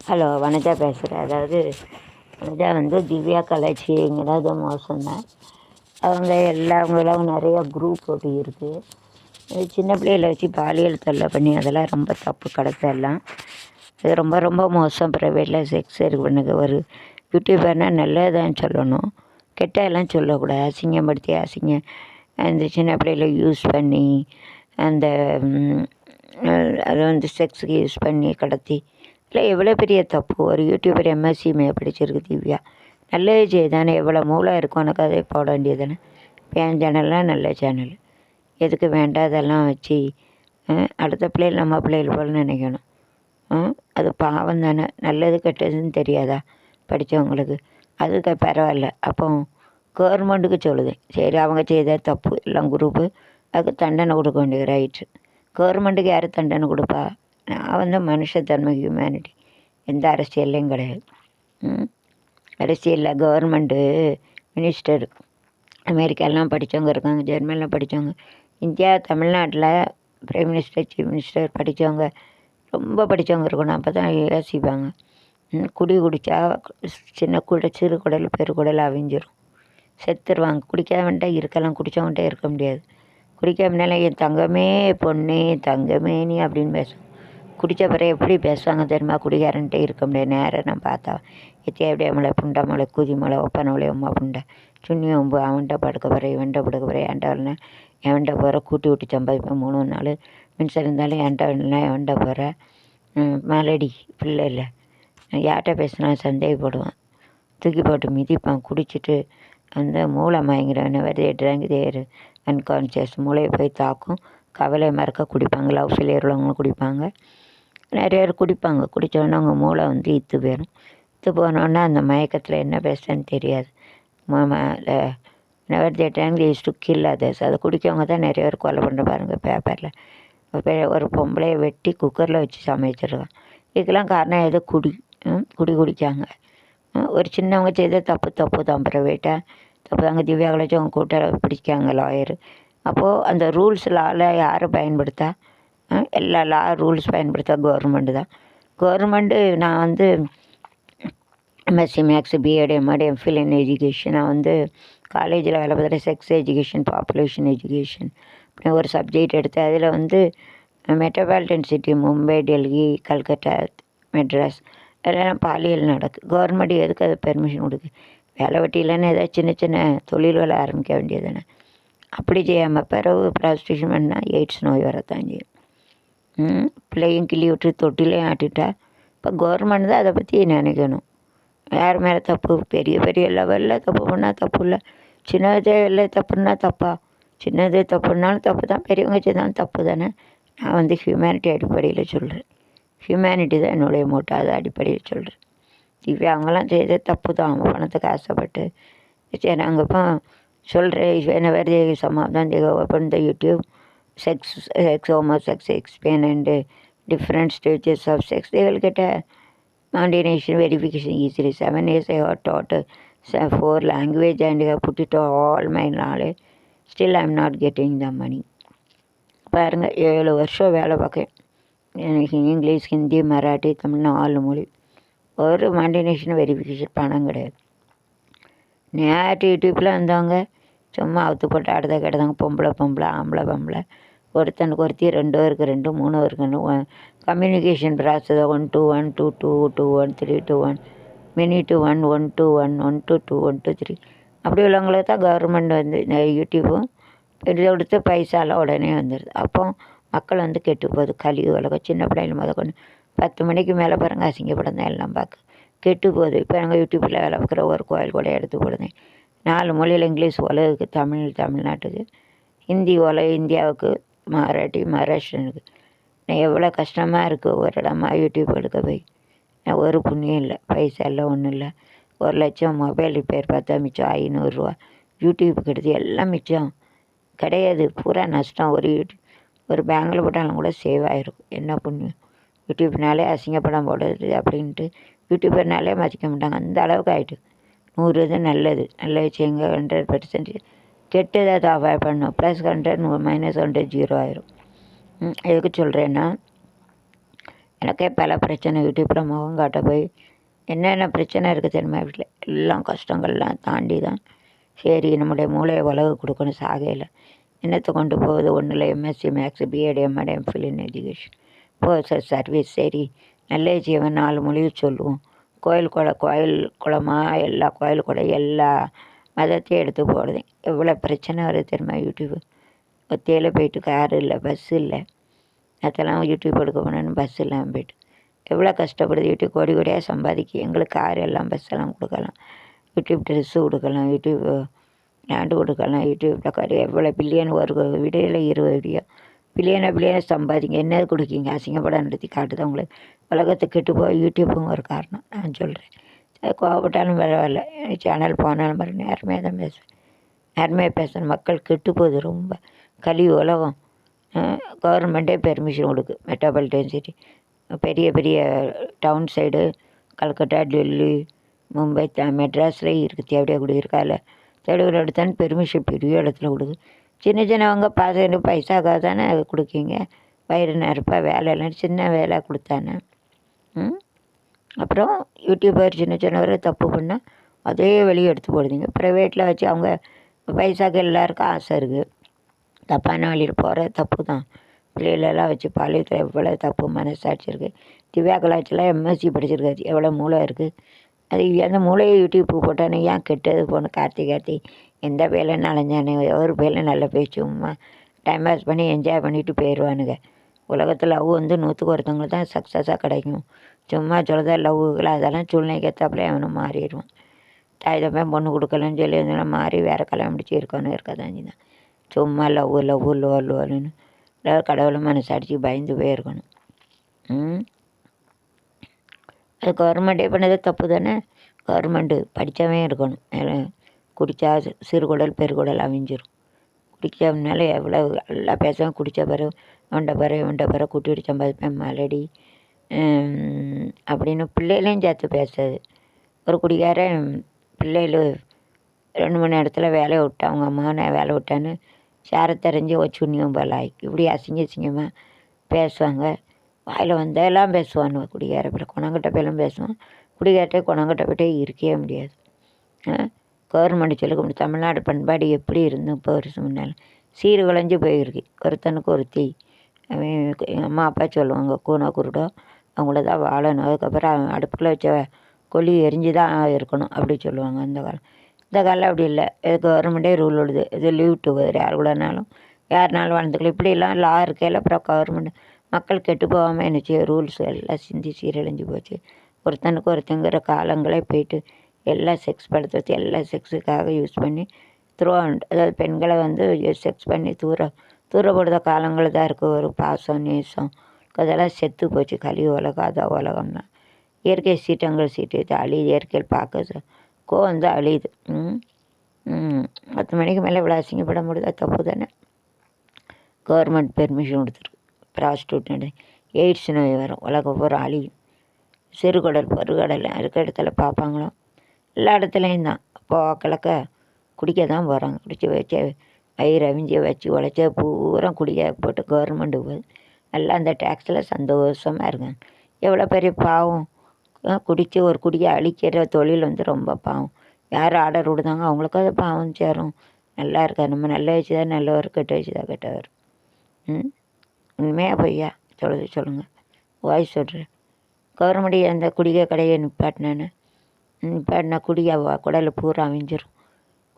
Hello, Vanaja பேசுகிறேன். அதாவது வனஜா வந்து திவ்யா கலாச்சிங்கிறது மோசம்தான். அவங்களாம் நிறையா குரூப் போட்டு இருக்குது. சின்ன பிள்ளைகளை வச்சு பாலியல் தொல்லை பண்ணி அதெல்லாம் ரொம்ப தப்பு கடத்தெல்லாம். இது ரொம்ப ரொம்ப மோசம். ப்ரைவேட்டில் செக்ஸ் இருக்கு பண்ணுங்க. ஒரு யூடியூபர்னால் நல்லதான் சொல்லணும், கெட்டதெல்லாம் சொல்லக்கூடாது. அசிங்கப்படுத்தி அந்த சின்ன பிள்ளைகளை யூஸ் பண்ணி அந்த அதை வந்து செக்ஸுக்கு யூஸ் பண்ணி கடத்தி இல்லை, எவ்வளோ பெரிய தப்பு. ஒரு யூடியூபர் எம்எஸ்சி படிச்சிருக்கு திவ்யா, நல்லது செய்தானே. எவ்வளோ மூளை இருக்கும் உனக்கு, அதை போட வேண்டியது தானே. என் சேனல்லாம் நல்ல சேனல், எதுக்கு வேண்டாதெல்லாம் வச்சு அடுத்த பிள்ளைகள் நம்ம பிள்ளைகள் போல் நினைக்கணும். அது பாவம் தானே. நல்லது கெட்டதுன்னு தெரியாதா படித்தவங்களுக்கு? அதுக்கு பரவாயில்ல. அப்போ கவர்மெண்ட்டுக்கு சொல்லுது, சரி அவங்க செய்த தப்பு எல்லாம் குரூப்பு, அதுக்கு தண்டனை கொடுக்க வேண்டியது ரைட்டு. கவர்மெண்ட்டுக்கு யார் தண்டனை கொடுப்பா? நான் வந்து மனுஷத்தன்மை, ஹியூமனிட்டி, எந்த அரசியல்லையும் கிடையாது. அரசியலில் கவர்மெண்ட்டு மினிஸ்டர் அமெரிக்காலாம் படித்தவங்க இருக்காங்க, ஜெர்மனியில் படித்தவங்க, இந்தியா தமிழ்நாட்டில் பிரைம் மினிஸ்டர், சீஃப் மினிஸ்டர் படித்தவங்க, ரொம்ப படித்தவங்க இருக்கணும். அப்போ தான் யோசிப்பாங்க. குடித்தா சிறு குடல் பெருக்குடல் அவிஞ்சிரும், செத்துருவாங்க. குடிக்காமட்டா இருக்கலாம், குடித்தவங்கள்ட்ட இருக்க முடியாது. குடிக்காமனால என் தங்கமே பொண்ணே தங்கமே நீ அப்படின்னு பேசுவோம். குடித்த பிறகு எப்படி பேசுவாங்க தெரியுமா? குடிகாரன்ட்டே இருக்க முடியாது. நேரம் நான் பார்த்தா எத்தியாவிடைய மலை, புண்டை மலை, குதி மலை, ஒப்பனை மலை, உமா புண்டை, சுண்ணி ஒம்பு, அவன்கிட்ட படுக்க போகிற, இவன்கிட்ட படுக்க போகிற, ஏன்ட்ட வரலனா எவன்கிட்ட போகிற, கூட்டி விட்டு சம்பாதிப்பேன் 3 நாள், மின்சாரம் இருந்தாலும் ஏன்ட்ட வரலனா எவன்கிட்ட போகிற, மலடி பிள்ளை இல்லை, யார்கிட்ட பேசினா சந்தேகப்படுவான், தூக்கி போட்டு மிதிப்பான். குடிச்சிட்டு அந்த மூளை மயங்கிறவனை வருதேட்டுறாங்க. தேர் அன்கான்சியஸ் மூளையை போய் தாக்கும். கவலை மறக்க குடிப்பாங்க. லவ் ஃபெயிலியர் உள்ளவங்களும் குடிப்பாங்க. நிறைய பேர் குடிப்பாங்க. குடித்தோடனே அவங்க மூளை வந்து இத்து போயிடும். இத்து போனோடனே அந்த மயக்கத்தில் என்ன பேசுகிறேன்னு தெரியாது. நெவர் தேட்டாங்க யூஸ் டு கில் அதர்ஸ். அதை குடிக்கவங்க தான் நிறைய பேர் கொலை பண்ணுற பாருங்கள் பேப்பரில். ஒரு பொம்பளையை வெட்டி குக்கரில் வச்சு சமைச்சிருக்கான். இதுக்கெல்லாம் காரணம் எது? குடிக்காங்க. ஒரு சின்னவங்க செய்த தப்பு தான். ப்ரைவேட்டாக தப்பு தாங்க. திவ்யா கலாச்சி அவங்க கூட்ட பிடிக்காங்க லாயரு. அப்போது அந்த ரூல்ஸ்லால் யாரை பயன்படுத்தா? எல்லா ரூல்ஸ் பயன்படுத்தா கவர்மெண்ட்டு தான். கவர்மெண்ட்டு நான் வந்து MSc maths, BEd, MEd, MPhil in education. நான் வந்து காலேஜில் வேலை பார்த்துட்டு செக்ஸ் எஜுகேஷன், பாப்புலேஷன் எஜுகேஷன் அப்படின்னு ஒரு சப்ஜெக்ட் எடுத்து அதில் வந்து மெட்ரோபாலிட்டன் சிட்டி மும்பை, டெல்லி, கல்கட்டா, மெட்ராஸ் அதெல்லாம் பாலியல் நடக்குது. கவர்மெண்ட் எதுக்கு அதை பெர்மிஷன் கொடுக்கு? வேலை வெட்டி இல்லைன்னு ஏதாவது சின்ன சின்ன தொழில்களை ஆரம்பிக்க வேண்டியது தானே. அப்படி செய்யாமல் பிறகு ப்ராஸ்டியூஷன் பண்ணால் எய்ட்ஸ் நோய் வரத்தான் செய்யும். பிள்ளையும் கிள்ளி விட்டு தொட்டிலையும் ஆட்டிட்டா. இப்போ கவர்மெண்ட் தான் அதை பற்றி நினைக்கணும். யார் மேலே தப்பு? பெரிய லெவலில் தப்பு பண்ணால் தப்பு இல்லை, சின்னதே இல்லை தப்புன்னா தப்பா? சின்னது தப்புனாலும் தப்பு தான், பெரியவங்க செய்தாலும் தப்பு தானே. நான் வந்து ஹியூமனிட்டி அடிப்படையில் சொல்கிறேன். ஹியூமனிட்டி தான் என்னுடைய மோட்டோ, அதை அடிப்படையில் சொல்கிறேன். திவ்யா அவங்களாம் செய்த தப்பு தான். அவங்க பணத்துக்கு ஆசைப்பட்டு சரி. நாங்கள் இப்போ சொல்கிறேன், என்ன வேறு சமாதான் open the YouTube sex, homosex, explain and different stages of sex. They will get a combination verification easily. 7 years I have taught 4 language and I have put it all my knowledge. Still I am not getting the money. பாருங்கள், 7 வருஷம் வேலை பார்க்கேன். எனக்கு English, Hindi, Marathi, Tamil 4 மொழி. ஒரு மாண்டினேஷன் verification பணம் கிடையாது. நேற்று யூடியூப்பில் வந்தவங்க சும்மா அவுத்து போட்டு அடுத்த கிடந்தாங்க. பொம்பளை, ஆம்பளை, ஒருத்தனுக்கு ஒருத்தி, 2 பேருக்கு 2, 3 பேருக்கு 1. Communication process 1 to 1, 2 to 2, 1 3 to 1, mini to 1, 1 to 1, 1 to 2, 1 to 3. அப்படி உள்ளவங்களுக்கு தான் கவர்மெண்ட் வந்து இந்த யூடியூப்பும் இது கொடுத்து பைசாலாம் உடனே வந்துடுது. அப்போ மக்கள் வந்து கெட்டு போகுது. கழிவு உலகம். சின்ன பிள்ளைகள் கொண்டு 10 மணிக்கு மேலே பாருங்கள் அசிங்கப்படம் தான் எல்லாம் பார்க்க கெட்டு போகுது. இப்போ நாங்கள் யூடியூப்பில் வேலை பார்க்குற ஒரு கோயில் கூட எடுத்து போடுங்க. 4 மொழியில், இங்கிலீஷ் உலகுக்கு, தமிழ்நாட்டுக்கு, ஹிந்தி இந்தியாவுக்கு, மராட்டி மகாராஷ்டிரனுக்கு. நான் எவ்வளோ கஷ்டமாக இருக்குது ஒரு இடமா யூடியூப் எடுக்க போய். நான் ஒரு புண்ணியம் இல்லை, பைசா இல்லை, ஒன்றும் இல்லை. 1 லட்சம் மொபைல் ரிப்பேர் பார்த்தா மிச்சம் 500 ரூபா. யூடியூப்புக்கு எடுத்து எல்லாம் மிச்சம் கிடையாது, பூரா நஷ்டம். ஒரு பேங்கில் போட்டாலும் கூட சேவ் ஆகிருக்கும். என்ன புண்ணியம்? யூடியூப்னாலே அசிங்கப்படம் போடுறது அப்படின்ட்டு யூடியூபர்னாலே மதிக்க மாட்டாங்க. அந்த அளவுக்கு ஆகிட்டு. 100 இது நல்லது, நல்ல விஷயங்க 100%. கெட்டதை அதை அவாய்ட் பண்ணணும். +100 -100 0 ஆயிரும். எதுக்கு சொல்கிறேன்னா, எனக்கே பல பிரச்சனை யூடியூப்பில் முகம் காட்ட போய் என்னென்ன பிரச்சனை இருக்குது தெரியுமா வீட்டில் எல்லாம் கஷ்டங்கள்லாம் தாண்டி தான் சரி நம்முடைய மூளையை உலகு கொடுக்கணும் சாகையில் என்னத்தை கொண்டு போகுது ஒன்றில் MSc maths BEd MEd MPhil in education post service சரி நல்ல ஜீவன் 4 மொழியும் சொல்லுவோம் கோயில் குளமாக எல்லா கோயில் கூட எல்லா மதத்தையும் எடுத்து போடுது எவ்வளோ பிரச்சனை வருது தெரியுமா யூடியூப்பு ஒத்தையில் போயிட்டு காரு இல்லை பஸ் இல்லை அதெல்லாம் யூடியூப் எடுக்க போனேன்னு பஸ் இல்லாமல் போயிட்டு எவ்வளோ கஷ்டப்படுது யூடியூப் கோடி கோடியாக சம்பாதிக்க எங்களுக்கு கார் எல்லாம் பஸ் எல்லாம் கொடுக்கலாம் யூடியூப் ட்ரெஸ்ஸு கொடுக்கலாம் யூடியூப் லேண்டு கொடுக்கலாம் யூடியூப்பில் கார் எவ்வளோ பில்லியன் ஒரு வீடியோவில் 20 வீடியோ பில்லியனை சம்பாதிங்க என்னது கொடுக்கீங்க அசிங்கப்படம் நடத்தி காட்டுது உங்களுக்கு உலகத்துக்கு கெட்டு போய் யூடியூப்பும் ஒரு காரணம் நான் சொல்கிறேன் கோவப்பட்டாலும் பரவாயில்ல சேனல் போனாலும் பாரு நேரமே தான் பேசுவேன் நேரமே பேசுகிறேன் மக்கள் கெட்டு போகுது ரொம்ப கலி உலகம் கவர்மெண்ட்டே பெர்மிஷன் கொடுக்கு மெட்ரோபாலிட்டன் சிட்டி பெரிய பெரிய டவுன் சைடு கல்கட்டா டெல்லி மும்பை மெட்ராஸ்லேயும் இருக்குது தேவையாக கொடுக்குறக்கால தேவையான எடுத்தான்னு பெர்மிஷன் பெரிய இடத்துல கொடுக்கு சின்னவங்க பைசாக்காக தானே கொடுக்கீங்க வயிறு நிரப்பா வேலை இல்லைன்னு சின்ன வேலை கொடுத்தானே அப்புறம் யூடியூபர் சின்னவர் தப்பு பண்ணால் அதே வெளியே எடுத்து போடுதீங்க ப்ரைவேட்டில் வச்சு அவங்க பைசாக்கு எல்லாருக்கும் ஆசை இருக்குது தப்பான வழியில் போகிற தப்பு தான் பிள்ளைகளெல்லாம் வச்சு பாலியத்தில் எவ்வளோ தப்பு மனசாட்சி இருக்குது திவ்யா கலாச்செல்லாம் எம்எஸ்சி படிச்சிருக்காச்சு எவ்வளோ மூளை இருக்குது அது அந்த மூளையை யூடியூப்பு போட்டானே ஏன் கெட்டது போகணும் கார்த்தி எந்த வேலைன்னு அலைஞ்சானே ஒரு வேலை நல்ல பேச்சுமா டைம் பாஸ் பண்ணி என்ஜாய் பண்ணிவிட்டு போயிடுவானுங்க உலகத்தில் லவ் வந்து 100க்கு ஒருத்தவங்களுக்கு தான் சக்ஸஸாக கிடைக்கும் சும்மா சொல்கிறதா லவ்வுகளை அதெல்லாம் சூழ்நிலைக்கு ஏற்றாப்புல அவனும் மாறிடுவான் தாய் தப்பேன் பொண்ணு கொடுக்கலன்னு சொல்லி இருந்தாலும் மாறி வேறு கல்யாணம் முடிச்சு இருக்கணும் இருக்காதான் தான் சும்மா லவ்வுன்னு கடவுளை மனசாடிச்சு பயந்து போயிருக்கணும் அது கவர்மெண்ட்டே பண்ணது தப்பு தானே கவர்மெண்ட்டு படித்தவன் இருக்கணும் குடித்தா சிறுகுடல் பெருகுடல் அவிஞ்சிரும் குடிக்காதனால எவ்வளோ நல்லா பேசுவேன் குடித்த பிறகு இவன்ட்ட பிறகு குட்டி சம்பாதிப்பேன் மலடி அப்படின்னு பிள்ளைகளையும் சேர்த்து பேசுறது ஒரு குடிகாரன் பிள்ளைகள் 2-3 இடத்துல வேலையை விட்டான் அவங்க அம்மா நான் வேலை விட்டான்னு சேரை தெரிஞ்சு சுண்ணியும் பலாய் இப்படி அசிங்கமாக பேசுவாங்க வாயில் வந்தெல்லாம் பேசுவான் குடிகார அப்புறம் குணங்கிட்ட போயெல்லாம் பேசுவான் குடிகாரட்டே குணங்கிட்ட போய்ட்டே இருக்கவே முடியாது கவர்மெண்ட் சொல்லிக்க முடியும் தமிழ்நாடு பண்பாடு எப்படி இருந்தும் 30 வருஷம் முன்னால் சீர்குலைஞ்சு போயிருக்கு ஒருத்தனுக்கு ஒருத்தி எங்கள் அம்மா அப்பா சொல்லுவாங்க கூனை குருடோ அவங்கள தான் வாழணும் அதுக்கப்புறம் அடுப்பில் வச்ச கொல்லி எரிஞ்சு தான் இருக்கணும் அப்படி சொல்லுவாங்க அந்த காலம் இந்த காலம் அப்படி இல்லை கவர்மெண்ட்டே ரூல் விடுது இது லீவ் டுகெதர் யார் கூடனாலும் யாருனாலும் வாழ்ந்துக்கலாம் இப்படிலாம் லா இருக்கையில் அப்புறம் கவர்மெண்ட் மக்கள் கெட்டு போகாமல் என்னச்சு ரூல்ஸ் எல்லாம் சிந்தி சீரழிஞ்சு போச்சு ஒருத்தனுக்கு ஒருத்தங்கிற காலங்களே போயிட்டு எல்லாம் செக்ஸ் படுத்து வச்சு எல்லாம் செக்ஸுக்காக யூஸ் பண்ணி அதாவது பெண்களை வந்து செக்ஸ் பண்ணி தூரப்படுத்த காலங்கள் தான் இருக்குது ஒரு பாசம் நேசம் அதெல்லாம் செத்து போச்சு கலி உலகம் அதான் உலகம்னா இயற்கை சீட்டு அழியுது இயற்கையில் பார்க்க கோவம் தான் அழியுது 10 மணிக்கு மேலே இவ்வளோ அசிங்கப்பட முடியுதா தப்பு தானே கவர்மெண்ட் பெர்மிஷன் கொடுத்துருக்கு ப்ராஸ்டியூட் எய்ட்ஸ் நோய் வரும் உலகம் பூரா அழியும் சிறுகுடல் பெருகடல் இருக்க இடத்துல பார்ப்பாங்களோ எல்லா இடத்துலையும் தான் கிழக்க குடிக்க தான் போகிறாங்க குடிச்சு வச்சு வயிறு அவிஞ்சி வச்சு உழைச்ச பூரா குடிக்க போட்டு கவர்மெண்ட்டு போகுது எல்லாம் அந்த டேக்ஸில் சந்தோஷமாக இருக்காங்க எவ்வளோ பெரிய பாவம் குடித்து ஒரு குடியை அழிக்கிற தொழில் வந்து ரொம்ப பாவம் யார் ஆர்டர் விடுதாங்க அவங்களுக்கும் அது பாவம் சேரும் நல்லா இருக்கா நம்ம நல்ல வச்சு தான் நல்லவர் கெட்ட வச்சு தான் கெட்டவர் உண்மையாக பொய்யா சொல்லுங்கள் வாய் சொல்கிறேன் கவர்மெண்ட் அந்த குடிக்க கடையை நிப்பாட்டினா குடியை குடலை பூரா அவிஞ்சிரும்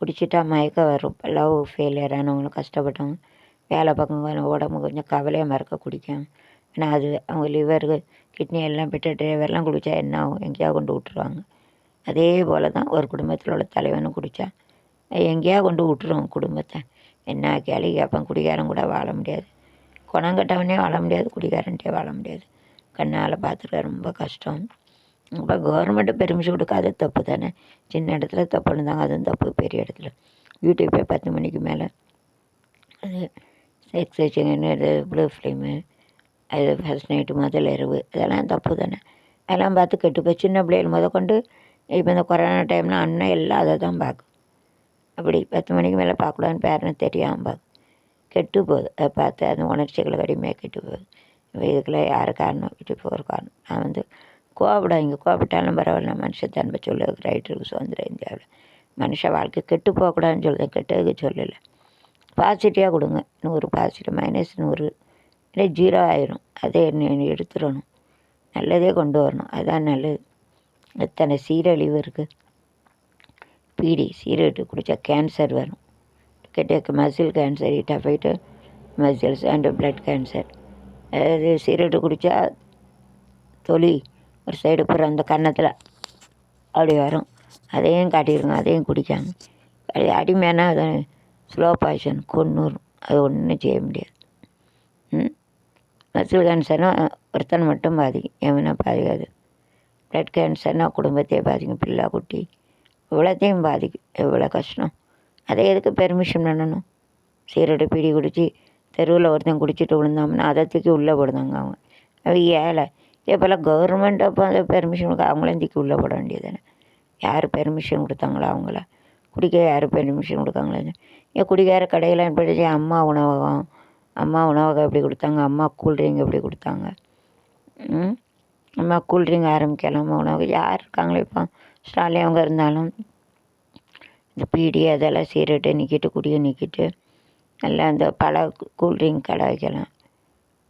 குடிச்சிட்டா மயக்கம் வரும் லவ் ஃபெயிலியர் ஆனவங்களும் கஷ்டப்பட்டவங்க வேலை பக்கம் உடம்பு கொஞ்சம் கவலையாக மறக்க குடிக்கும் ஆனால் அது அவங்க லிவருக்கு கிட்னி எல்லாம் பெற்ற டிரைவர்லாம் குடித்தா என்ன ஆகும் எங்கேயா கொண்டு விட்டுருவாங்க அதே போல் தான் ஒரு குடும்பத்தில் உள்ள தலைவனும் குடித்தா எங்கேயா கொண்டு விட்டுருவோம் குடும்பத்தை என்ன கேள்வி கேட்பான் குடிகாரன் கூட வாழ முடியாது குணங்கட்டவனே வாழ முடியாது குடிகாரன்ட்டே வாழ முடியாது கண்ணால் பார்த்துருக்க ரொம்ப கஷ்டம் இப்போ கவர்மெண்ட்டு பெர்மிஷன் கொடுக்காத தப்பு தானே சின்ன இடத்துல தப்புன்னு தாங்க அதுவும் தப்பு பெரிய இடத்துல யூடியூப்பே 10 மணிக்கு மேலே அது செக்ஸ் வச்சுங்கன்னு இது ப்ளூ ஃபிலிமு அது ஃபஸ்ட் நைட்டு முதல் இரவு இதெல்லாம் தப்பு தானே அதெல்லாம் பார்த்து கெட்டுப்போய் சின்ன பிள்ளைகள் கொண்டு இப்போ இந்த கொரோனா டைம்லாம் அண்ணன் எல்லாம் அதை தான் பார்க்கும் அப்படி 10 மணிக்கு மேலே பார்க்கக்கூடாதுன்னு பேரன்னு தெரியாமல் பார்க்கும் கெட்டு போகுது அதை பார்த்து அந்த உணர்ச்சிகளை கடுமையாக கெட்டு போகுது இதுக்கெல்லாம் யார் காரணம்? இப்போ ஒரு காரணம். நான் வந்து கோவப்படாதீங்க, கோவப்பட்டாலும் பரவாயில்ல, மனுஷத்தன்மை சொல்லுறதுக்கு ரைட் இருக்குது சுதந்திர இந்தியாவில். மனுஷ வாழ்க்கை கெட்டு போகக்கூடாதுன்னு சொல்லுதேன், கெட்டதுக்கு சொல்லலை. பாசிட்டிவாக கொடுங்க. 100 பாசிட்டிவ், -100 இல்லை 0 ஆயிரும். அதே எடுத்துடணும், நல்லதே கொண்டு வரணும், அதுதான் நல்லது. எத்தனை சீரழிவு இருக்குது. பீடி சிகரெட்டு குடித்தா கேன்சர் வரும். மசில் கேன்சர், டஃபைட்டு மசில்ஸ் அண்டு பிளட் கேன்சர். அதாவது சிகரெட்டு குடித்தா தொலி ஒரு சைடு போகிற அந்த கன்னத்தில் அப்படி வரும். அதையும் காட்டியிருங்க, அதையும் குடிக்காங்க. அது அடிமையான அது ஸ்லோ பாய்சன், கொன்னுரும். அது ஒன்றும் செய்ய முடியாது. மசில் கேன்சர்னால் ஒருத்தனை மட்டும் பாதிக்கும், எவனா பாதிக்காது. பிளட் கேன்சர்னால் குடும்பத்தையே பாதிக்கும், பிள்ளை குட்டி இவ்வளோத்தையும் பாதிக்கும். எவ்வளோ கஷ்டம். அதை எதுக்கு பெர்மிஷன் பண்ணணும்? சிகரெட்டு பீடி குடித்து தெருவில் ஒருத்தன் குடிச்சிட்டு விழுந்தாங்கன்னா அதை தூக்கி உள்ளே போடுதாங்க அவங்க. அது ஏழை. இதே போல் கவர்மெண்ட் அப்போ அந்த பெர்மிஷன் கொடுக்க அவங்களையும் தூக்கி உள்ளே போட வேண்டியது. யார் பெர்மிஷன் கொடுத்தாங்களோ அவங்கள? குடிக்க யார் பெர்மிஷன் கொடுக்காங்களே? ஏன் குடிக்கார கடையில் படித்து அம்மா உணவகம் எப்படி கொடுத்தாங்க, அம்மா கூல்ட்ரிங்க் எப்படி கொடுத்தாங்க, அம்மா கூல்ட்ரிங்க் ஆரம்பிக்கலாம், அம்மா உணவகம் யார் இருக்காங்களோ இப்போ? ஸ்டாலின் அவங்க இருந்தாலும் இந்த பீடி அதெல்லாம் சிகரெட்டை நிற்கிட்டு, குடியை நிற்கிட்டு நல்லா அந்த பல கூல்ட்ரிங்க் கடை வைக்கலாம்.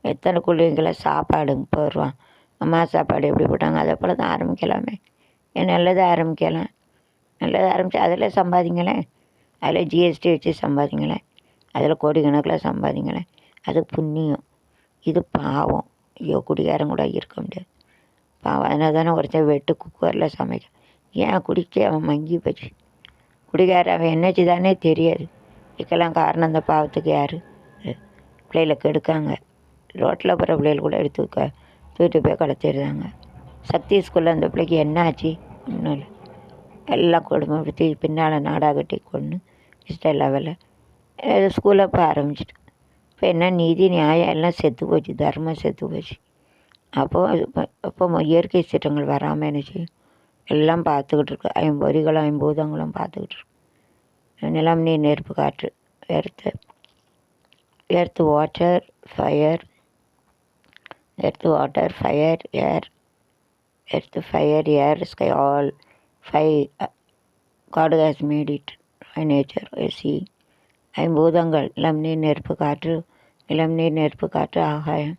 எத்தனை கூல்ட்ரிங்கில் சாப்பாடு 30 ரூபா, அம்மா சாப்பாடு எப்படி போட்டாங்க, அதை போல் தான் ஆரம்பிக்கலாமே. ஏன் நல்லதை ஆரம்பிக்கலாம், நல்லதை ஆரம்பித்து அதில் சம்பாதிங்களேன், அதில் ஜிஎஸ்டி வச்சு சம்பாதிங்களேன், அதில் கோடிக்கணக்கில் சம்பாதிங்களேன். அது புண்ணியம், இது பாவம். ஐயோ, குடிகாரம் கூட இருக்க முடியாது, பாவம். அதனால் தானே ஒருத்தன் வெட்டு குக்கரில் சமைக்க. ஏன் குடிக்க அவன் மங்கி போச்சு. குடிகார அவன் என்னச்சு தானே தெரியாது. இதுக்கெல்லாம் காரணம் அந்த பாவத்துக்கு யார்? பிள்ளைகளை கெடுக்காங்க. ரோட்டில் போகிற பிள்ளைகள் கூட தூக்கிட்டு போய் கடத்திடுறாங்க. சக்தி ஸ்கூலில் அந்த பிள்ளைக்கு என்ன ஆச்சு? ஒன்றும் இல்லை. எல்லாம் குடும்பப்படுத்தி பின்னால் நாடாகட்டி கொண்டு இஷ்டம் லெவலில் ஸ்கூலில் இப்போ ஆரம்பிச்சிட்டு இப்போ என்ன நீதி நியாயம் எல்லாம் செத்து போச்சு, தர்மம் செத்து போச்சு. அப்போ இயற்கை சீற்றங்கள் வராமல் என்ன செய்யும்? எல்லாம் பார்த்துக்கிட்டு இருக்கு. 50 50 பார்த்துக்கிட்டு இருக்கு. நிலம், நீர், நெருப்பு, காற்று, earth water fire, air sky, all 5 God has made it by nature. See, 5 நிலம், நீர், நெருப்பு, காற்று, ஆகாயம்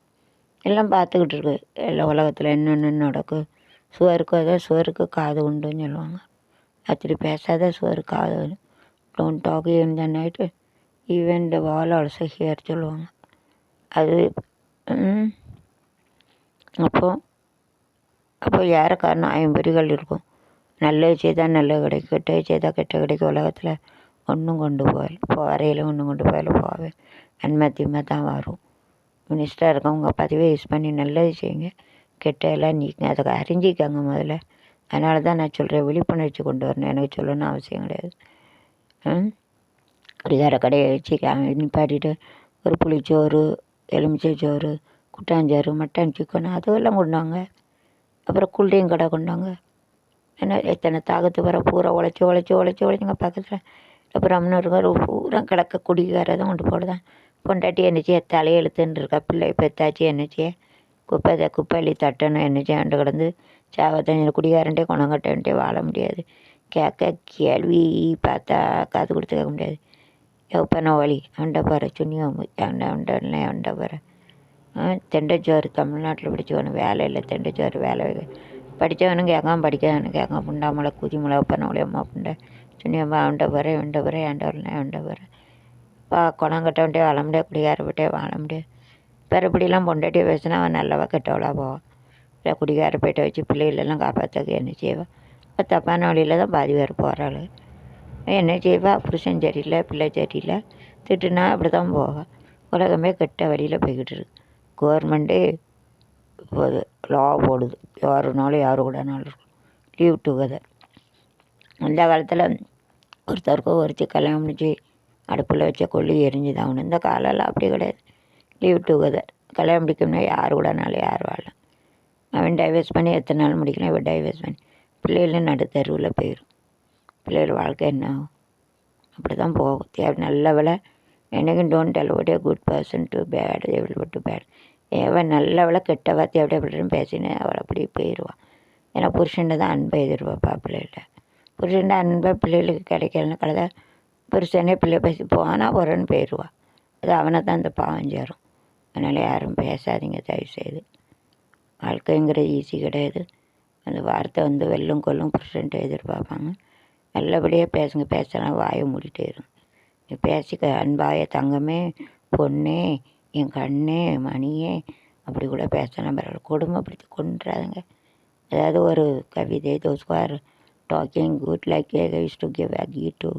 எல்லாம் பார்த்துக்கிட்டு இருக்கு. எல்லா உலகத்தில் என்னென்ன நடக்கும். சுவருக்கு காது உண்டுன்னு சொல்லுவாங்க. அப்படி பேசாத சுவர் காது. Don't talk in the night, even the wall also hear சொல்லுவாங்க. அது அப்போ யார காரணம்? 50 இருக்கும். நல்லது செய்தால் நல்லது கிடைக்கும், கெட்டது செய்தால் கெட்ட கிடைக்கும். உலகத்தில் ஒன்றும் கொண்டு வரையில் ஒன்றும் கொண்டு போவேன். நன்மை தீமை தான் வரும். மினிஸ்டராக இருக்கவங்க பதவியை யூஸ் பண்ணி நல்லது செய்யுங்க, கெட்டதெல்லாம் நீக்குங்க. அதை அறிஞ்சிக்காங்க முதல்ல. அதனால தான் நான் சொல்கிறேன், விழிப்புணர்ச்சி கொண்டு வரணும். எனக்கு சொல்லணும்னு அவசியம் கிடையாது. குடிகார கடையை வச்சு நிப்பாட்டிட்டு ஒரு புளிச்சோறு, எலுமிச்சை சோறு, குட்டாஞ்சோறு, மட்டன், சிக்கன் அதெல்லாம் கொண்டாங்க. அப்புறம் கூல்ட்ரிங்க் கடை கொண்டாங்க. ஏன்னா எத்தனை தாகத்து வர பூரா உழைச்சிங்க பக்கத்தில். அப்புறம் இன்னொரு பூரா கிடக்க குடிகாரதான் கொண்டு போடுதான். பொண்டாட்டி என்னச்சியே தலையெழுத்துன்னு இருக்கா, பிள்ளை பெத்தாச்சு என்னச்சியே குப்பையள்ளி தட்டணும் என்னச்சியே ஆண்டு கிடந்து சாவத்தஞ்சு குடிகாரன்ட்டே குணங்கட்டன்ட்டே வாழ முடியாது. கேட்க கேள்வி பார்த்தா காது கொடுத்து கேட்க முடியாது. எப்பன வழி அண்டை பாரு சுண்ணியம் அண்டை பாரு. தெண்டைச்சோறு தமிழ்நாட்டில் படித்தவனு வேலை இல்லை, தெண்டைச்சோறு வேலை படித்தவனும் கேட்காம படிக்காதவனு கேட்காம புண்டாமலை குதிமலை ஒப்பனவளே அம்மா புண்டை சுண்ணியம்மா அண்டை பாரு அண்டை பாரு. குணங்கட்டவன்ட்டே வாழ முடியாது, குடிகாரப்பட்டே வாழ முடியாது. வேறு இப்படிலாம் பொண்டாட்டியை பேசினா அவன் நல்லவா கெட்டவளா போவான். இல்லை குடிகாரப்பேட்டை வச்சு பிள்ளைகளெல்லாம் காப்பாற்றக்கு என்ன செய்வாள்? இப்போ தப்பான வழியில் தான் பாதி பேர் போகிறாள். என்ன செய்வா? புருஷன் சரியில்லை, பிள்ளை சரியில்லை, திட்டுனா அப்படி தான் போவாள். உலகமே கெட்ட வழியில் போய்கிட்டு இருக்கு. கவர்மெண்ட்டே இப்போது லா போடுது, யாருனாலும் யாரு கூடனாலும் இருக்கும், லீவ் டுகெதர். அந்த காலத்தில் ஒருத்தருக்கு ஒருத்தி கல்யாணம் முடிச்சு அடுப்பில் வச்ச கொல்லி எரிஞ்சுதான் ஆகணும். இந்த காலம்லாம் அப்படி கிடையாது. Leave together. கல்யாணம் முடிக்கணும்னா யார் கூடனாலும் யார் வாழலாம். அவன் டைவர்ஸ் பண்ணி எத்தனை நாள் முடிக்கலாம், இவன் டைவர்ஸ் பண்ணி பிள்ளைகளும் நடுத்தருவில் போயிடும். பிள்ளைகள் வாழ்க்கை என்ன ஆகும்? அப்படி தான் போகும். நல்ல வேலை. எனக்கும் don't tell what a good person do bad, they will do bad. அவன் நல்லவளை கெட்ட வார்த்தை அப்படி அப்படின்னு பேசினேன் அவள் அப்படி போயிடுவாள். ஏன்னா புருஷன்ட்ட தான் அன்பை எதிர்பார்ப்பா பிள்ளைகிட்ட. புருஷன்ட்ட அன்பை பிள்ளைகளுக்கு கிடைக்கலன்னு கலதை புருஷனே பிள்ளை பேசி போனால் போகிறேன்னு போயிடுவாள். அது அவனை தான் அந்த பாவம் சேரும். அதனால் யாரும் பேசாதீங்க தயவுசெய்து. வாழ்க்கைங்கிறது ஈஸி கிடையாது. அந்த வார்த்தை வந்து வெல்லும் கொல்லும் புருஷன்ட்ட எதிர்பார்ப்பாங்க. நல்லபடியாக பேசுங்க. பேசலாம் வாயை மூடிட்டே இருங்க. நீ பேசிக்க அன்பாய தங்கமே, பொண்ணே, என் கண்ணே, மணியே அப்படி கூட பேசலாம். பரவாயில்ல. கொடுமைப்படுத்தி கொண்டுறாதுங்க. அதாவது ஒரு கவிதை, those who are talking good like a used to give a ghee to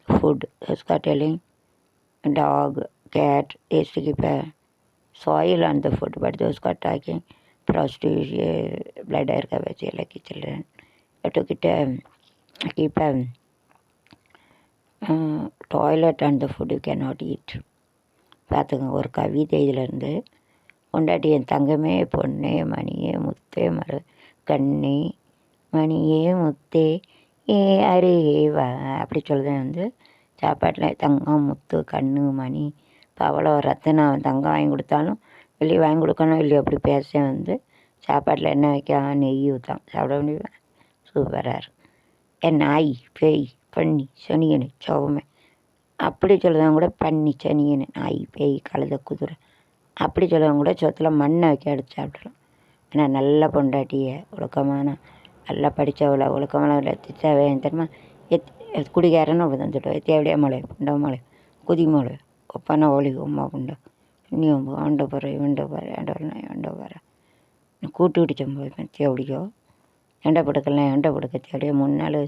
food, those who are telling dog, cat used to keep a soil on the food, but those who are talking prostitution, blood air கவச்சி like children to keep a toilet on the food you cannot eat. பார்த்துக்கோங்க. ஒரு கவிதை இதிலேருந்து கொண்டாட்டி என் தங்கமே, பொண்ணே, மணியே, முத்தே, கண்ணே, மணியே, முத்தே, ஏ அருகே வா அப்படி சொல்லுதேன் வந்து சாப்பாட்டில் தங்கம், முத்து, கண்ணு, மணி. இப்போ அவ்வளோ ரத்தனம் தங்கம் வாங்கி கொடுத்தாலும் வெளியே வாங்கி கொடுக்கணும் இல்லையோ அப்படி பேச வந்து சாப்பாட்டில் என்ன வைக்க நெய் ஊற்றான் சாப்பிட முடியும். சூப்பராக இருக்கும். என் நாய், பேய், பண்ணி, சனியனு, சோகமே அப்படி சொல்லுறவங்க கூட பண்ணி, சனியனு, நாய், பேய், கழுத, குதிரை அப்படி சொல்லுறவங்க கூட சொத்தில் மண்ணை வைக்க எடுத்து சாப்பிடலாம். ஏன்னா நல்ல பொண்டாட்டியை ஒழுக்கமான நல்லா படித்தவளை ஒழுக்கமான தேவை தெரியுமா குடிகாரன்னு அப்படி தான் சொல்லுவேன். தேவையா மலை புண்டா மலை குதி மலை ஒப்பான ஒளி உமா புண்டா இன்னி ஆண்ட போகிற இவண்ட போகிற ஏண்டவரனா ஏண்ட போகிற கூட்டு பிடிச்சம் போய் தேவடிக்கோ ஏண்ட படுக்கலாம் ஏண்ட படுக்க தேவையா 3 நாள்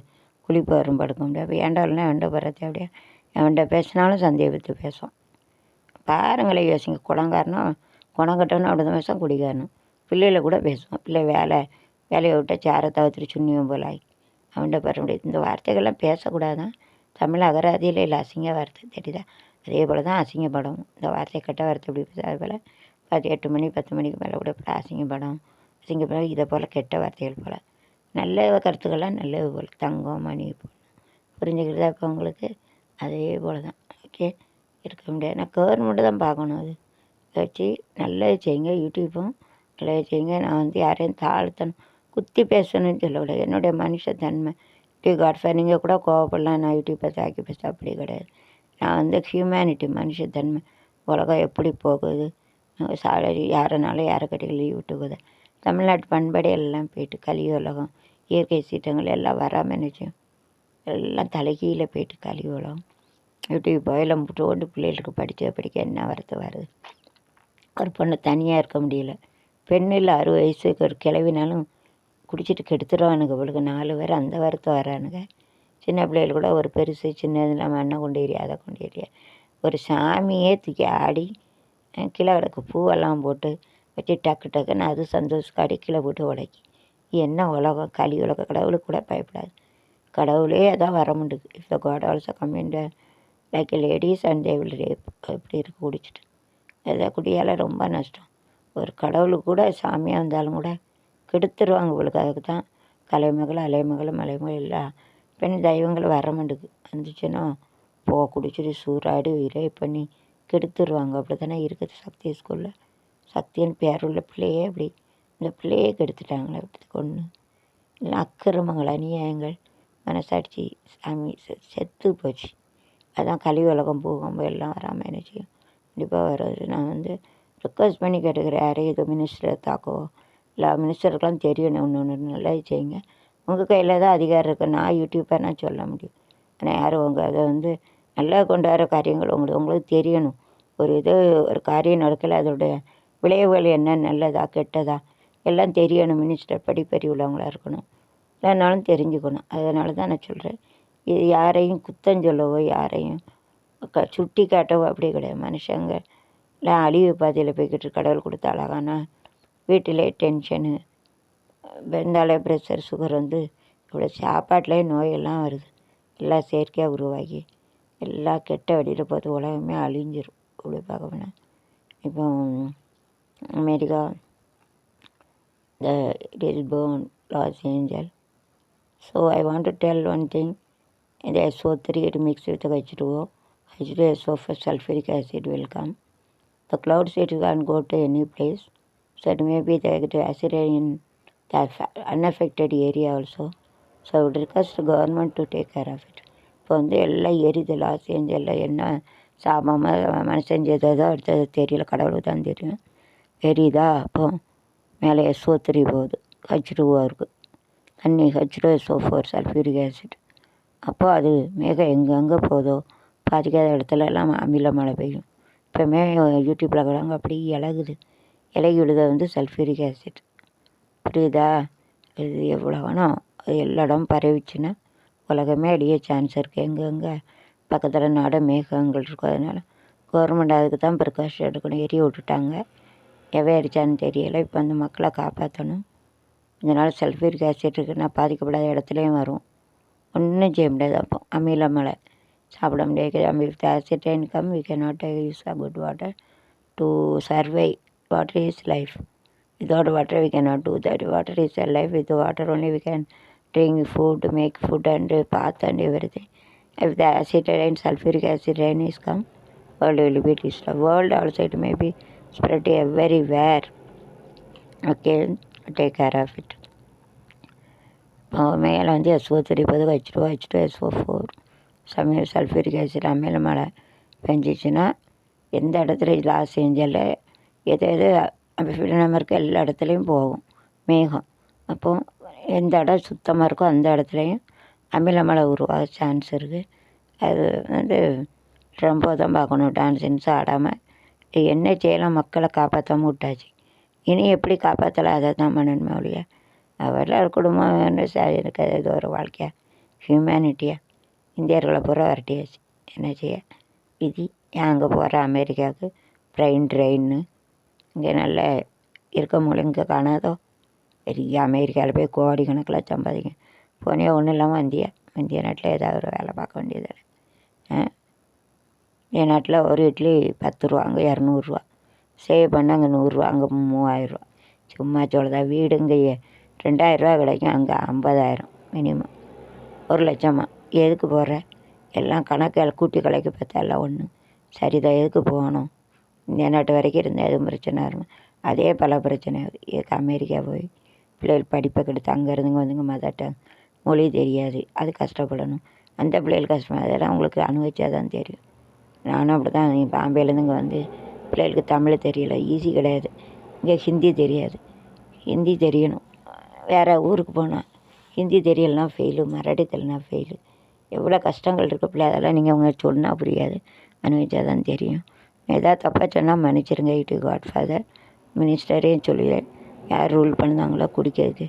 குளிப்பு வரும் படுக்க முடியாது. அப்போ ஏண்டவரனா ஏண்ட போகிற தேவையா எவன்கிட்ட பேசினாலும் சந்தேகத்து பேசும். பாருங்களே யோசிங்க. குளங்காரனும் குணம் கட்டணும் அப்படி தான் பேசும். குடிக்காரனும் பிள்ளைகளை கூட பேசுவோம். பிள்ளை வேலையை விட்டால் சேரை தவிர்த்துட்டு சுண்ணியும் போல் ஆகி அவன்கிட்ட பெற முடியாது. இந்த வார்த்தைகள்லாம் பேசக்கூடாதான். தமிழ் அகராதியில் இல்லை அசிங்க வார்த்தை தெரியுதா? அதே போல் தான் அசிங்கப்படும். இந்த வார்த்தை கெட்ட வார்த்தை எப்படி பேசுது அது போல் 8 மணி 10 மணிக்கு மேலே கூட இப்படி அசிங்கப்படும். இதை போல் கெட்ட வார்த்தைகள் போல் நல்ல கருத்துக்கள்லாம் நல்லது போல் தங்கம், மணி போல் புரிஞ்சுக்கிறதா இப்போ உங்களுக்கு? அதே போல் தான். ஓகே, இருக்க முடியாது. நான் கவர்மெண்ட்டு தான் பார்க்கணும். அது வச்சு நல்லது செய்யுங்க. யூடியூப்பும் நல்லது செய்யுங்க. நான் வந்து யாரையும் தாழ்த்தணும் குத்தி பேசணும்னு சொல்லக்கூடாது. என்னுடைய மனுஷத்தன்மை காட்ஃபார் நீங்கள் கூட கோவப்படலாம். நான் யூடியூப்பை தாக்கி பேச அப்படி கிடையாது. நான் வந்து ஹியூமனிட்டி மனுஷத்தன்மை. உலகம் எப்படி போகுது, சாலரி யாருனாலும் யாரை கட்டி லீவ் விட்டுக்குது. தமிழ்நாட்டு பண்பாடு எல்லாம் போயிட்டு கலி உலகம் இயற்கை சீற்றங்கள் எல்லாம் வராமல் நினச்சோம். எல்லாம் தலைகீழே போயிட்டு கலி உலகம். யூடியூப் எல்லாம் போட்டு பிள்ளைகளுக்கு படிக்க என்ன வரத்து வருது. ஒரு பொண்ணு தனியாக இருக்க முடியல. பெண்ணில் 60 வயசுக்கு ஒரு கிளவினாலும் குடிச்சிட்டு கெடுத்துடுவானுங்க. இவளுக்கு 4 பேர் அந்த வரத்து வரானுங்க. சின்ன பிள்ளைகள் கூட ஒரு பெருசு சின்னது இல்லாமல் அண்ணன் கொண்டேறியா அதை கொண்டேறியா ஒரு சாமியே தூக்கி ஆடி கீழே கிடக்கு பூவெல்லாம் போட்டு வச்சு டக்கு டக்குன்னு அது சந்தோஷக்காடி கீழே போட்டு உடைக்கி என்ன உலகம் களி உலகம். கடவுளுக்கு கூட பயப்படாது. கடவுளே அதான் வர முடியுது. If the God also comment like ladies and they will rape இப்படி இருக்கு குடிச்சிட்டு. அதை குடியால் ரொம்ப நஷ்டம். ஒரு கடவுளுக்கு கூட சாமியாக இருந்தாலும் கூட கெடுத்துருவாங்க இவளுக்கு. அதுக்கு தான் கலைமகள் அலைமகள் மலைமகள் எல்லாம் பெண் தெய்வங்கள் வர மாட்டுக்கு வந்துச்சுன்னா குடிச்சிட்டு சூறாடி ரேப் பண்ணி கெடுத்துருவாங்க. அப்படி தானே இருக்குது சக்தி ஸ்கூலில். சக்தின்னு பேர் உள்ள பிள்ளையே அப்படி இந்த பிள்ளையே கெடுத்துட்டாங்களே அப்படி கொன்று. இல்லை அக்கிரமங்கள் அநியாயங்கள் மனசாட்சி சாமி செத்து போச்சு. அதான் கலி உலகம் பூகம்பம் எல்லாம் வராமல் என்ன செய்யும் கண்டிப்பாக வராது. நான் வந்து ரிக்வஸ்ட் பண்ணி கேட்டுக்கிறேன். யாரையும் இது மினிஸ்டரை தாக்கவோ இல்லை மினிஸ்டருக்கெலாம் தெரியணும். ஒன்று நல்லா செய்யுங்க. உங்கள் கையில் தான் அதிகாரம் இருக்குது. நான் யூடியூப்பை நான் சொல்ல முடியும். ஆனால் யாரும் உங்கள் அதை வந்து நல்லா கொண்டு வர காரியங்கள் உங்களுக்கு தெரியணும். ஒரு காரியம் நடக்கலை அதோடைய விளைவுகள் என்ன நல்லதா கெட்டதா எல்லாம் தெரியணும். மினிஸ்டர் படிப்பறி உள்ளவங்களாக இருக்கணும். இல்லைனாலும் தெரிஞ்சுக்கணும். அதனால தான் நான் சொல்கிறேன். இது யாரையும் குத்தம் சொல்லவோ யாரையும் சுட்டி காட்டவோ அப்படி கிடையாது. மனுஷங்க எல்லாம் அழிவு பாதையில் போய்கிட்டு கடவுள் கொடுத்த அழகான வீட்டிலே டென்ஷனு வெந்தாலே ப்ரெஷர் சுகர் வந்து இவ்வளோ சாப்பாட்டிலே நோயெல்லாம் வருது. எல்லாம் செயற்கையாக உருவாகி எல்லாம் கெட்ட வழியில் போது உலகமே அழிஞ்சிரும். இப்படி பார்க்க போனால் இப்போ America it is born Los Angeles. So I want to tell one thing. The SO3 it mixed with the H2O. H2SO for sulfuric acid will come. The cloud cities can't go to any place. So it may be they get acid in the unaffected area also. So I would request the government to take care of it. இப்போ வந்து எல்லாம் எரியுது loss ஏஞ்சலில் என்ன சாபமாக மனுஷன் செய்ததோ அடுத்தது தெரியல, கடவுளுக்கு தான் தெரியும். எரியுதா அப்போ மேலே SO3 போகுது, H2O இருக்குது, தண்ணி H2SO4 சல்ஃபியூரிக் ஆசிட். அப்போ அது மேகம் எங்கெங்கே போதோ பாதிக்காத இடத்துல எல்லாம் அமில மழை பெய்யும். இப்போமே யூடியூப்பில் கிடங்க அப்படி இலகி விழுத வந்து சல்ஃபியூரிக் ஆசிட். புரியுதா? இது எவ்வளோ வேணும், அது எல்லா இடமும் பரவிச்சுன்னா உலகமே அடிய சான்ஸ் இருக்குது. எங்கெங்கே பக்கத்தில் நாட மேகங்கள் இருக்கும். அதனால் கவர்மெண்ட் அதுக்கு தான் ப்ரிகாஷன் எடுக்கணும். எரிய விட்டுட்டாங்க, எவை அடித்தான்னு தெரியலை. இப்போ வந்து மக்களை காப்பாற்றணும். இதனால் சல்ஃபியூரிக் ஆசிட் இருக்குன்னா பாதிக்கப்படாத இடத்துலையும் வரும், ஒன்றும் செய்ய முடியாது. அப்போ அமில மழை சாப்பிட முடியாது. If the acid rain come, we cannot use a good water to survive. Water is life. Without water we cannot do that. Water is a life. With water only we can drink food, make food and bath and everything. If the acid rain, sulfuric acid rain is come, world will be disturbed. World also it may be spread everywhere. Okay, take care of it. மேலே வந்து SO3 போது H2SO4 சமையல் sulphuric acid அமில மழை பெஞ்சிச்சுன்னா எந்த இடத்துல loss ஏஞ்சலில் எது ஃபிலினம் இருக்க எல்லா இடத்துலையும் போகும் மேகம். அப்போது எந்த இடம் சுத்தமாக இருக்கோ அந்த இடத்துலையும் அமில மழை உருவாக சான்ஸ் இருக்குது. அது வந்து ரொம்ப தான் பார்க்கணும். டான்ஸின்ஸ் ஆடாமல் என்ன செய்யலாம், மக்களை காப்பாற்றாமல் விட்டாச்சு. இனி எப்படி காப்பாற்றலாம் அதை தான் பண்ணணுமே ஒழிய அவெல்லாம் குடும்பம் எனக்கு இது ஒரு வாழ்க்கையா, ஹியூமனிட்டியாக இந்தியர்களை பூரா வரட்டியாச்சு. என்ன செய்ய விதி. ஏன் அங்கே போகிற அமெரிக்காவுக்கு பிரெயின் ட்ரெயின்னு இங்கே நல்ல இருக்க முடியும், இங்கே காணாதோ. பெரிய அமெரிக்காவில் போய் கோடிக்கணக்கில் சம்பாதிங்க. போனே ஒன்றும் இல்லாமல் இந்திய நாட்டில் ஏதாவது ஒரு வேலை பார்க்க வேண்டியது. இந்திய நாட்டில் ஒரு இட்லி 10 ரூபா, அங்கே 200 சேவ் பண்ண அங்கே 100 அங்கே 3000. சும்மா சொல்லுதா? வீடு இங்கே 2000 கிடைக்கும், அங்கே 50,000 மினிமம், 1,00,000. எதுக்கு போகிற? எல்லாம் கணக்கு கூட்டி கலைக்கு பார்த்தா எல்லாம் ஒன்று சரிதான். எதுக்கு போகணும்? இந்திய நாட்டு வரைக்கும் இருந்தால் எதுவும் பிரச்சனை இருக்கும். அதே பல பிரச்சனை எதுக்கு அமெரிக்கா போய் பிள்ளைகள் படிப்பை கெடுத்து அங்கே இருந்துங்க வந்துங்க மதட்ட மொழி தெரியாது, அது கஷ்டப்படணும். அந்த பிள்ளைகள் கஷ்டமாக அதெல்லாம் உங்களுக்கு அனுபவிச்சா தான் தெரியும். நானும் அப்படி தான் பாம்பேலேருந்து இங்கே வந்து பிள்ளைகளுக்கு தமிழ் தெரியல, ஈஸி கிடையாது. இங்கே ஹிந்தி தெரியாது, ஹிந்தி தெரியணும். வேறு ஊருக்கு போனால் ஹிந்தி தெரியலைன்னா ஃபெயிலு, மராட்டி தெரியலனா ஃபெயிலு. எவ்வளோ கஷ்டங்கள் இருக்குது பிள்ளை. அதெல்லாம் நீங்கள் அவங்க சொன்னால் புரியாது, அனுபவிச்சா தான் தெரியும். ஏதாவது தப்பாக சொன்னால் மன்னிச்சிருங்க. இட்டு காட் ஃபாதர் மினிஸ்டரையும் சொல்லுவேன், யார் ரூல் பண்ணுதாங்களோ குடிக்கிறதுக்கு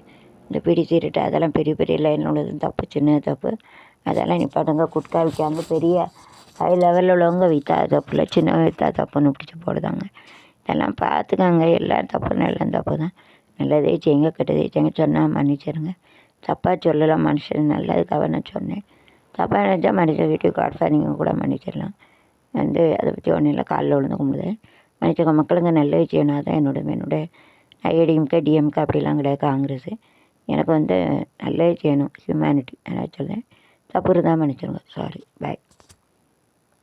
இந்த பிடி சீரட்டு அதெல்லாம் பெரிய பெரிய லைனில் உள்ளது தப்பு, சின்ன தப்பு. அதெல்லாம் நிப்பாட்டுங்க. குட்கா விற்காங்க, பெரிய ஹை லெவலில் உள்ளவங்க விற்றா தப்பு இல்லை, சின்ன விற்றா தப்புன்னு பிடிச்சி போடுதாங்க. இதெல்லாம் பார்த்துக்காங்க. எல்லாம் தப்புன்னு எல்லாம் தப்பு தான். நல்லதே செய்யுங்க, கெட்டதே செய்யுங்க. சொன்னால் மன்னிச்சிருங்க. தப்பாக சொல்லலாம், மனுஷன் நல்லதுக்காக நான் சொன்னேன். தப்பாக நினச்சா மனுஷன் காட்ஃபார் நீங்கள் கூட மன்னிச்சிடலாம். வந்து அதை பற்றி ஒன்றும் இல்லை, காலில் விழுந்து கும்பிடுது மன்னிச்சவங்க. மக்களுங்க நல்ல செய்யணும். அதான் என்னோட ஐடிஎம்கே டிஎம்கே அப்படிலாம் கிடையாது, காங்கிரஸ். எனக்கு வந்து நல்லது செய்யணும், ஹியூமனிட்டி. நான் சொல்கிறேன். தப்பு இருந்தால் மன்னிச்சிருங்க. சாரி, பாய்.